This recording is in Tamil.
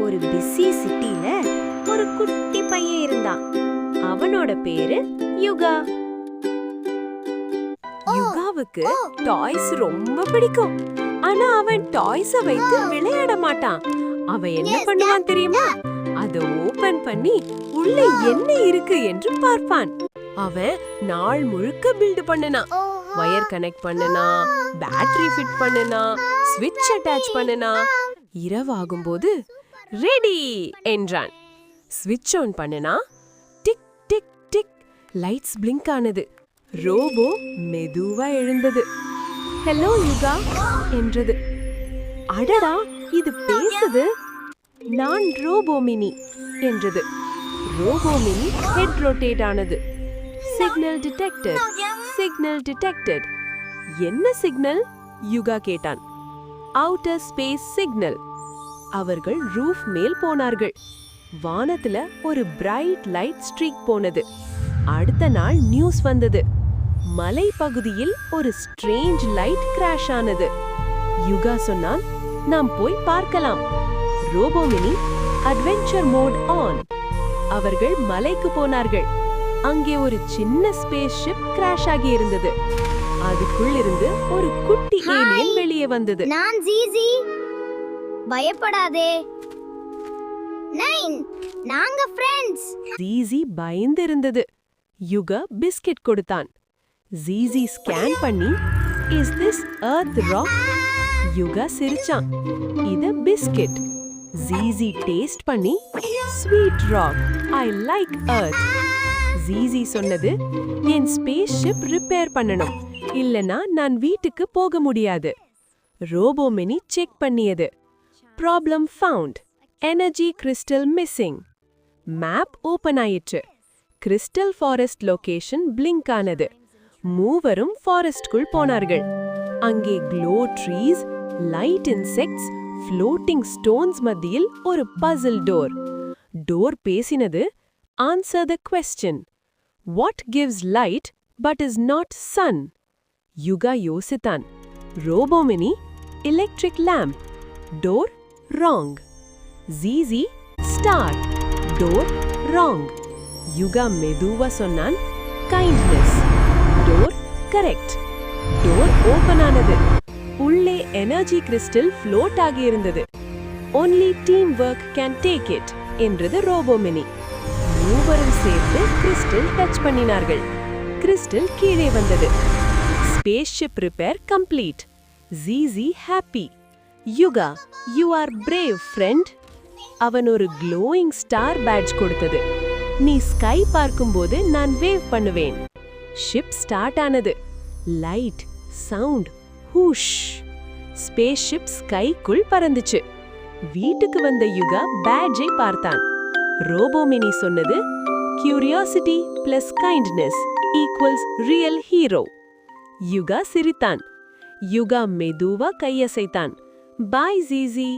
ஒரு பிஸி சிட்டில ஒரு குட்டி பையன் இருந்தான். அவனோட பேரு யுகா. யுகாவுக்கு டாய்ஸ் ரொம்ப பிடிக்கும். ஆனா அவன் டாய்ஸ வைத்து விளையாட மாட்டான். அவன் என்ன பண்ணுவான் தெரியுமா? அதை ஓபன் பண்ணி உள்ள என்ன இருக்கு என்று பார்ப்பான். அவன் நாள் முழுக்க பில்ட் பண்ணனான். வயர் கனெக்ட் பண்ணனா, பேட்டரி ஃபிட் பண்ணனா, ஸ்விட்ச் அட்டாச் பண்ணனா. இரவாகும்போது ரெடி என்றான். ஸ்விட்ச் ஆன் பண்ணனா, tick tick tick lights blink ஆனது. ரோபோ மெதுவா எழுந்தது. ஹலோ யுகா என்றது. அடடா, இது பேசுது. நான் ரோபோ மினி என்றது. ரோபோ மினி ஹெட் ரொட்டேட் ஆனது. Signal detected, signal detected. என்ன சிக்னல்? யுகா கேட்டான். Outer space signal. அவர்கள் ரூஃப் மேல் போனார்கள். வானத்துல ஒரு பிரைட் லைட் ஸ்ட்ரீக் போனது. அடுத்த நாள் நியூஸ் வந்தது. மலை பகுதியில் ஒரு ஸ்ட்ரேஞ்ச் லைட் கிராஷ் ஆனது. யுகா சொன்னான், நாம் போய் பார்க்கலாம். Robot mini adventure mode on. அவர்கள் மலைக்கு போனார்கள். அங்கே ஒரு சின்ன ஸ்பேஸ் ஷிப் கிராஷ் ஆகி இருந்தது. அதுக்குள் இருந்து ஒரு குட்டி ஏலியன் வெளியே வந்தது. நான் ஜீசி. பயப்படாதே. நாங்க ஃப்ரெண்ட்ஸ். ஜீசி பயந்து இருந்தது. யுகா பிஸ்கட் கொடுத்தான். ஜீசி ஸ்கேன் பண்ணி, is this earth rock? Yuga சிரிச்சான். இது பிஸ்கட். ஜீசி டேஸ்ட் பண்ணி, sweet rock, I like earth. ஜீசி சொன்னது, என் ஸ்பேஸ் ஷிப் ரிப்பேர் பண்ணணும், இல்லனா நான் வீட்டுக்கு போக முடியாது. ரோபோ மினி செக் பண்ணியது. Problem found. Energy crystal missing. Map open ஆயிற்று. கிறிஸ்டல் ஃபாரஸ்ட் லொகேஷன் பிளிங்க் ஆனது. மூவரும் ஃபாரஸ்ட்குள் போனார்கள். அங்கே glow trees, light insects, floating stones மத்தியில் ஒரு பசில் டோர். டோர் பேசினது, answer the question. What gives light but is not sun? Yuga யோசித்தான். Robo mini, electric lamp. Door wrong. ஜீசி, ஸ்டார். Door wrong. யுகா மெதுவா சொன்னான், kindness. Door correct. Door open ஆனது. உள்ளே எனர்ஜி கிறிஸ்டல் ஃப்ளோட் ஆகி இருந்தது. Only team work can take it என்றது ரோபோ மினி. மூவரும் சேர்த்து கிறிஸ்டல் டச் பண்ணினார்கள். கிறிஸ்டல் கீழே வந்தது. Space ship repair complete. ஜீசி happy. Yuga, you are brave friend. அவன் ஒரு க்ளோயிங் ஸ்டார் பேட்ஜ் கொடுத்தது. நீ ஸ்கை பார்க்கும்போது நான் வேவ் பண்ணுவேன். ஷிப் ஸ்டார்ட் ஆனது. Light, sound, whoosh. Space ship ஸ்கைக்குள் பறந்துச்சு. வீட்டுக்கு வந்த யுகா பேட்ஜை பார்த்தான். ரோபோ மினி சொன்னது, curiosity plus kindness equals real hero. Yuga சிரித்தான். யுகா மெதுவா கையசைத்தான். பாய் ஜீசி.